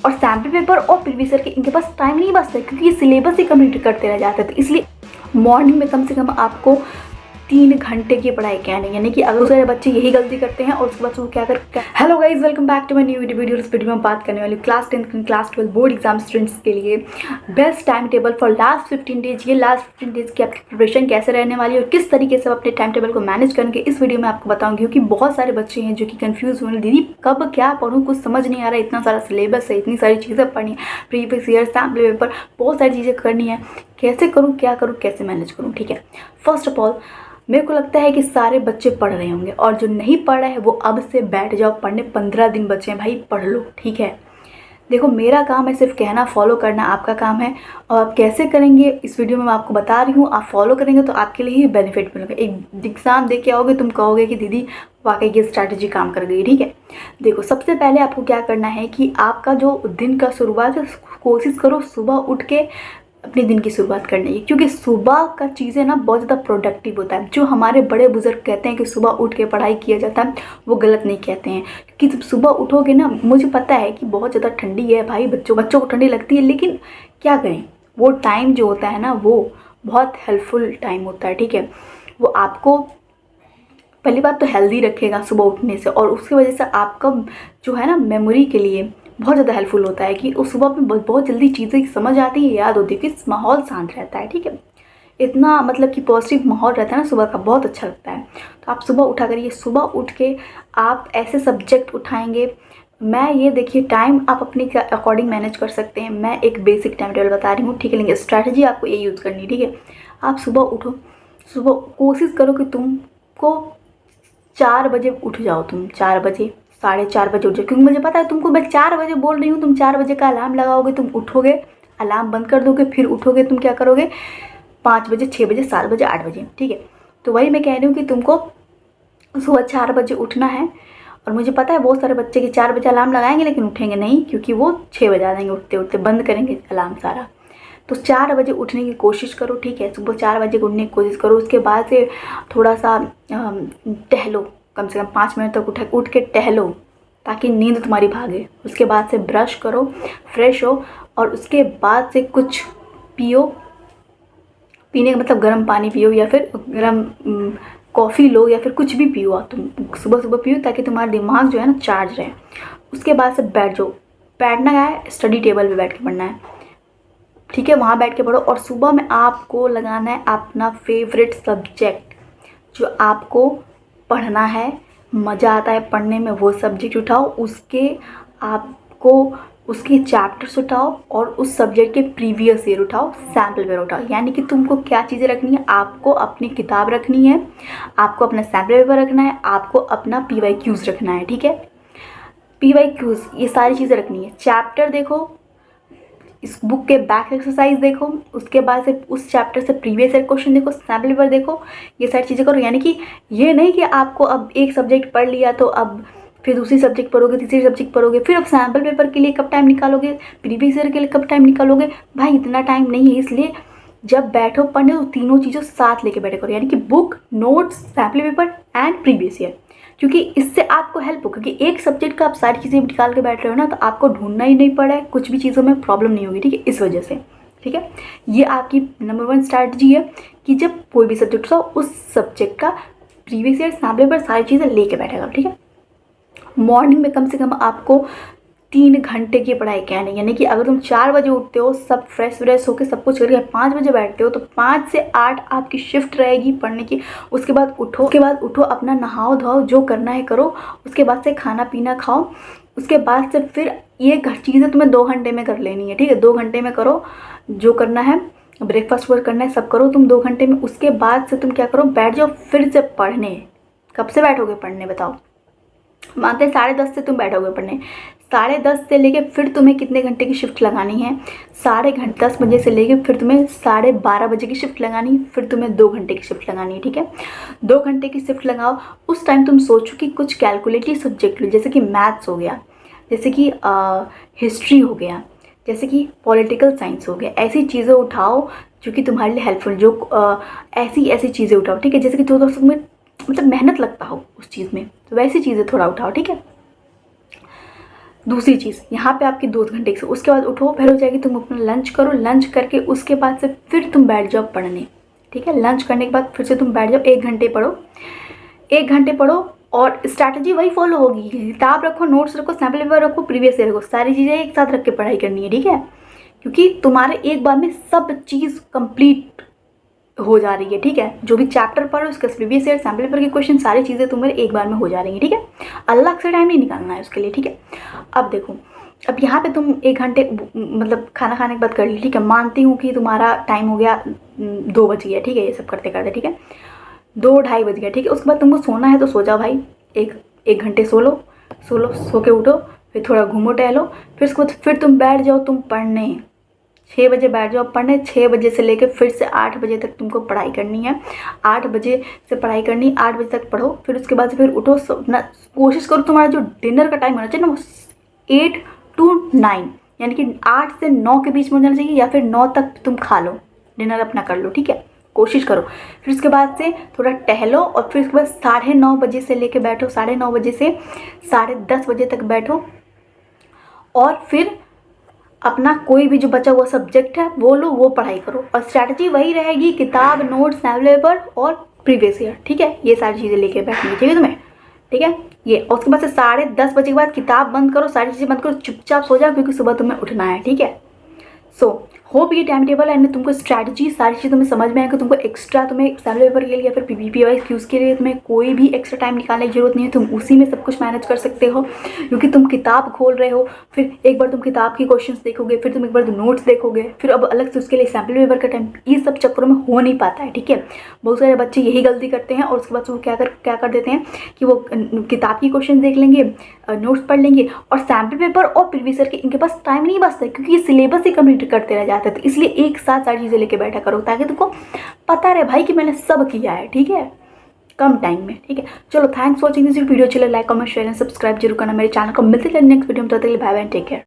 और sample paper और previous year के इनके पास टाइम नहीं बचता क्योंकि ये सिलेबस ही कंप्लीट करते रह जाते हैं। तो इसलिए मॉर्निंग में कम से कम आपको 3 घंटे की पढ़ाई कहने, यानी कि अगर सारे बच्चे यही गलती करते हैं और उसके बाद वो क्या करते हैं। Hello guys, welcome back to my new video. इस वीडियो में बात करने वाली class 10 class 12 board exam students के लिए best time table for last 15 days. ये लास्ट 15 डेज की आपकी प्रिपरेशन कैसे रहने वाली है और किस तरीके से अपने टाइम टेबल को मैनेज करेंगे, इस वीडियो में आपको बताऊंगी। क्योंकि बहुत सारे बच्चे हैं जो कि कंफ्यूज हुए, दीदी कब क्या पढ़ूँ, कुछ समझ नहीं आ रहा है, इतना सारा सिलेबस है, इतनी सारी चीज़ें पढ़नी है, प्रीवियस ईयर, सैम्पल पेपर, बहुत सारी चीज़ें करनी है, कैसे करूँ, क्या करूँ, कैसे मैनेज करूँ। ठीक है, फर्स्ट ऑफ ऑल मेरे को लगता है कि सारे बच्चे पढ़ रहे होंगे और जो नहीं पढ़ रहा है वो अब से बैठ जाओ पढ़ने। 15 दिन बचे हैं भाई, पढ़ लो। ठीक है, देखो मेरा काम है सिर्फ कहना, फॉलो करना आपका काम है। और आप कैसे करेंगे इस वीडियो में मैं आपको बता रही हूँ। आप फॉलो करेंगे तो आपके लिए ही बेनिफिट मिलेगा। एक एग्ज़ाम दे के आओगे, तुम कहोगे कि दीदी वाकई ये स्ट्रैटेजी काम कर गई। ठीक है, देखो सबसे पहले आपको क्या करना है कि आपका जो दिन का शुरुआत है, कोशिश करो सुबह उठ के अपने दिन की शुरुआत करने की, क्योंकि सुबह का चीज़ें ना बहुत ज़्यादा प्रोडक्टिव होता है। जो हमारे बड़े बुजुर्ग कहते हैं कि सुबह उठ के पढ़ाई किया जाता है, वो गलत नहीं कहते हैं। कि जब सुबह उठोगे ना, मुझे पता है कि बहुत ज़्यादा ठंडी है भाई, बच्चों को ठंडी लगती है, लेकिन क्या करें, वो टाइम जो होता है ना वो बहुत हेल्पफुल टाइम होता है। ठीक है, वो आपको पहली बात तो हेल्दी रखेगा सुबह उठने से, और उसकी वजह से आपका जो है ना मेमोरी के लिए बहुत ज़्यादा हेल्पफुल होता है कि उस सुबह में बहुत जल्दी चीज़ें समझ आती है, याद होती है, कि माहौल शांत रहता है। ठीक है, इतना मतलब कि पॉजिटिव माहौल रहता है ना सुबह का, बहुत अच्छा लगता है। तो आप सुबह उठा करिए, सुबह उठ के आप ऐसे सब्जेक्ट उठाएंगे। मैं ये देखिए टाइम आप अपने अकॉर्डिंग मैनेज कर सकते हैं, मैं एक बेसिक टाइम टेबल बता रही हूँ। ठीक है, लेकिन स्ट्रैटेजी आपको ये यूज़ करनी है। ठीक है, आप सुबह उठो, सुबह कोशिश करो कि तुमको 4 बजे उठ जाओ, तुम 4 बजे 4:30 बजे उठ जाओ, क्योंकि मुझे पता है तुमको मैं 4 बजे बोल रही हूँ। तुम 4 बजे का अलार्म लगाओगे, तुम उठोगे, अलार्म बंद कर दोगे, फिर उठोगे, तुम क्या करोगे 5 बजे, 6 बजे, 7 बजे, 8 बजे। ठीक है, तो वही मैं कह रही हूँ कि तुमको सुबह 4 बजे उठना है। और मुझे पता है बहुत सारे बच्चे कि 4 बजे अलार्म लगाएंगे लेकिन उठेंगे नहीं, क्योंकि वो 6 बजा देंगे, उठते उठते बंद करेंगे अलार्म सारा। तो 4 बजे उठने की कोशिश करो। ठीक है, सुबह 4 बजे उठने की कोशिश करो। उसके बाद से थोड़ा सा टहलो, कम से कम 5 मिनट तक उठ के टहलो ताकि नींद तुम्हारी भागे। उसके बाद से ब्रश करो, फ्रेश हो, और उसके बाद से कुछ पियो। पीने का मतलब गर्म पानी पियो या फिर गर्म कॉफ़ी लो या फिर कुछ भी पियो। तुम सुबह सुबह पियो ताकि तुम्हारा दिमाग जो है ना चार्ज रहे। उसके बाद से बैठ जाओ, बैठना है स्टडी टेबल पे बैठ के पढ़ना है। ठीक है, वहाँ बैठ के पढ़ो। और सुबह में आपको लगाना है अपना फेवरेट सब्जेक्ट जो आपको पढ़ना है, मज़ा आता है पढ़ने में, वो सब्जेक्ट उठाओ। आपको उसके चैप्टर्स उठाओ और उस सब्जेक्ट के प्रीवियस ईयर उठाओ, सैम्पल पेपर उठाओ। यानी कि तुमको क्या चीज़ें रखनी है, आपको अपनी किताब रखनी है, आपको अपना सैम्पल पेपर रखना है, आपको अपना PYQs रखना है। ठीक है, PYQs ये सारी चीज़ें रखनी है। चैप्टर देखो, इस बुक के बैक एक्सरसाइज देखो, उसके बाद से उस चैप्टर से प्रीवियस ईयर क्वेश्चन देखो, सैम्पल पेपर देखो, ये सारी चीज़ें करो। यानी कि ये नहीं कि आपको अब एक सब्जेक्ट पढ़ लिया तो अब फिर दूसरी सब्जेक्ट पढ़ोगे, तीसरी सब्जेक्ट पढ़ोगे, फिर अब सैम्पल पेपर के लिए कब टाइम निकालोगे, प्रीवियस ईयर के लिए कब टाइम निकालोगे। भाई इतना टाइम नहीं है, इसलिए जब बैठो पढ़ने तो तीनों चीज़ों साथ लेके बैठे करो, यानी कि book, notes, sample paper and previous year. क्योंकि इससे आपको हेल्प होगा कि एक सब्जेक्ट का आप सारी चीज़ें निकाल के बैठ रहे हो ना, तो आपको ढूंढना ही नहीं पड़ा है, कुछ भी चीज़ों में प्रॉब्लम नहीं होगी। ठीक है, इस वजह से। ठीक है, ये आपकी नंबर 1 स्ट्रैटेजी है कि जब कोई भी सब्जेक्ट हो उस सब्जेक्ट का प्रीवियस ईयर, सैम्पल पेपर, सारी चीज़ें लेके बैठेगा। ठीक है, मॉर्निंग में कम से कम आपको 3 घंटे की पढ़ाई कहने, यानी कि अगर तुम 4 बजे उठते हो, सब फ्रेश होकर सब कुछ करके 5 बजे बैठते हो, तो 5 से 8 आपकी शिफ्ट रहेगी पढ़ने की। उसके बाद उठो, अपना नहाओ धोओ, जो करना है करो। उसके बाद से खाना पीना खाओ। उसके बाद से फिर ये चीज़ें तुम्हें 2 घंटे में कर लेनी है। ठीक है, 2 घंटे में करो जो करना है, ब्रेकफास्ट वर्क करना है, सब करो तुम 2 घंटे में। उसके बाद से तुम क्या करो, बैठ जाओ फिर से पढ़ने। कब से बैठोगे पढ़ने बताओ? मानते हैं 10:30 से तुम बैठोगे पढ़ने, 10:30 से लेके फिर तुम्हें कितने घंटे की शिफ्ट लगानी है, 10:30 बजे से लेके फिर तुम्हें 12:30 बजे की शिफ्ट लगानी है, फिर तुम्हें 2 घंटे की शिफ्ट लगानी है। ठीक है, 2 घंटे की शिफ्ट लगाओ। उस टाइम तुम सोचो कि कुछ कैलकुलेटिव सब्जेक्ट लो, जैसे कि मैथ्स हो गया, जैसे कि हिस्ट्री हो गया, जैसे कि पॉलिटिकल साइंस हो गया। ऐसी चीज़ें उठाओ जो कि तुम्हारे लिए हेल्पफुल, जो ऐसी चीज़ें उठाओ। ठीक है, जैसे कि जो तुम्हें मतलब मेहनत लगता हो उस चीज़ में, तो वैसी चीज़ें थोड़ा उठाओ। ठीक है, दूसरी चीज़ यहाँ पे आपकी 2 घंटे से, उसके बाद उठो, फिर हो जाएगी, तुम अपना लंच करो, लंच करके उसके बाद से फिर तुम बैठ जाओ पढ़ने, ठीक है। लंच करने के बाद फिर से तुम बैठ जाओ, 1 घंटे पढ़ो, 1 घंटे पढ़ो और स्ट्रैटेजी वही फॉलो होगी। किताब रखो, नोट्स रखो, सैम्पल पेपर रखो, प्रीवियस ईयर रखो, सारी चीज़ें एक साथ रख के पढ़ाई करनी है, ठीक है। क्योंकि तुम्हारे एक बार में सब चीज़ कंप्लीट हो जा रही है, ठीक है। जो भी चैप्टर पढ़ो उसका प्रीवियस ईयर, सैम्पल पेपर के क्वेश्चन, सारी चीज़ें तुम्हारे एक बार में हो जा रही है, ठीक है। अलग से टाइम नहीं निकालना है उसके लिए, ठीक है। अब देखो, अब यहाँ पे तुम 1 घंटे मतलब खाना खाने के बाद कर ली, ठीक है। मानती हूँ कि तुम्हारा टाइम हो गया 2 बज गया, ठीक है, ये सब करते करते, ठीक है, 2-2:30 बज गया, ठीक है। उसके बाद तुमको सोना है तो सो जाओ भाई, एक घंटे सो लो, सो के उठो, फिर थोड़ा घूमो टहलो, फिर उसके बाद फिर तुम बैठ जाओ तुम पढ़ने, 6 बजे बैठ जाओ पढ़ने। 6 बजे से लेकर फिर से 8 बजे तक तुमको पढ़ाई करनी है, 8 बजे से पढ़ाई करनी, 8 बजे तक पढ़ो, फिर उसके बाद फिर उठो। ना कोशिश करो तुम्हारा जो डिनर का टाइम होना चाहिए ना, वो 8 to 9 यानी कि 8 से 9 के बीच में होना चाहिए, या फिर 9 तक तुम खा लो, डिनर अपना कर लो, ठीक है, कोशिश करो। फिर उसके बाद से थोड़ा टहलो और फिर उसके बाद 9:30 बजे से लेके बैठो, 9:30 बजे से 10:30 बजे तक बैठो और फिर अपना कोई भी जो बचा हुआ सब्जेक्ट है वो लो, वो पढ़ाई करो। और स्ट्रैटेजी वही रहेगी, किताब, नोट्स, सैम्पल पेपर और प्रीवियस ईयर, ठीक है। ये सारी चीज़ें लेके बैठनी चाहिए तुम्हें, ठीक है। ये और उसके बाद से 10:30 बजे के बाद किताब बंद करो, सारी चीज़ें बंद करो, चुपचाप सो जाओ, क्योंकि सुबह तुम्हें उठना है, ठीक है। सो होप ये टाइम टेबल एंड तुमको स्ट्रैटेजी सारी चीज़ तुम्हें समझ में आए कि तुमको एक्स्ट्रा तुम्हें सैम्पल पेपर के लिए या फिर PPPY क्यूज़ के लिए तुम्हें कोई भी एक्स्ट्रा टाइम निकालने की जरूरत नहीं है। तुम उसी में सब कुछ मैनेज कर सकते हो, क्योंकि तुम किताब खोल रहे हो, फिर एक बार तुम किताब की क्वेश्चंस देखोगे, फिर तुम एक बार नोट्स देखोगे, फिर अब अलग से उसके लिए सैम्पल पेपर का टाइम, ये सब चक्करों में हो नहीं पाता है, ठीक है। बहुत सारे बच्चे यही गलती करते हैं और उसके बाद वो क्या कर देते हैं कि वो किताब की क्वेश्चन देख लेंगे, नोट्स पढ़ लेंगे और सैम्पल पेपर और प्रीवियस ईयर के इनके पास टाइम नहीं बचता, क्योंकि ये सिलेबस ही कंप्लीट करते रह जाते हैं। तो इसलिए एक साथ सारी चीज़ें लेके बैठा करो, ताकि तुमको पता रहे भाई कि मैंने सब किया है, ठीक है, कम टाइम में, ठीक है। चलो, thanks for watching this video. चलो like, comment, share and subscribe जरूर करना मेरे चैनल को। मिलते हैं नेक्स्ट वीडियो में, तब तक के लिए बाय बाय, टेक केयर।